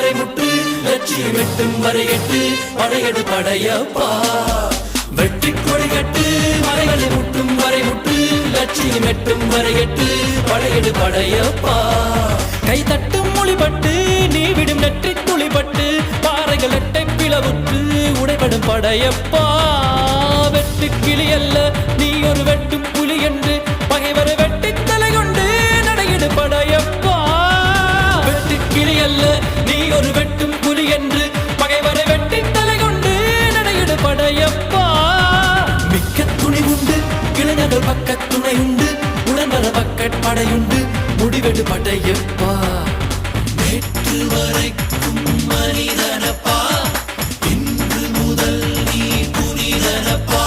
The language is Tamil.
வரை முட்டு லட்சியம் எட்டும் வரை எட்டு படையெடு படையப்பா வெற்றி கொடி கட்டு மலைகளை முட்டும் வரை முட்டு லட்சியம் எட்டும் வரை எட்டு படையெடு படையப்பா கை தட்டும் மொழிபட்டு நீ விடும் நெற்றி துளிபட்டு பாறைகள் எட்டை பிளவுற்று உடைபடும் படையப்பா வெட்டு கிளி அல்ல நீ ஒரு வெட்டும் புலி என்று பகைவரை வெட்டி தலை கொண்டு நடையிடு படையப்பா வெட்டு கிளி அல்ல நீ ஒரு வெட்டும் புலி என்று பகைவரை வெட்டி தலை கொண்டு நடையிடு படையப்பா மிக்க துணி உண்டு இளைஞர்கள் பக்க துணை உண்டு உடன்பட பக்கட் படையுண்டு முடிவெடு படையப்பா நேற்று வரைக்கும் மனிதனப்பா இன்று முதல் நீ புனிதனப்பா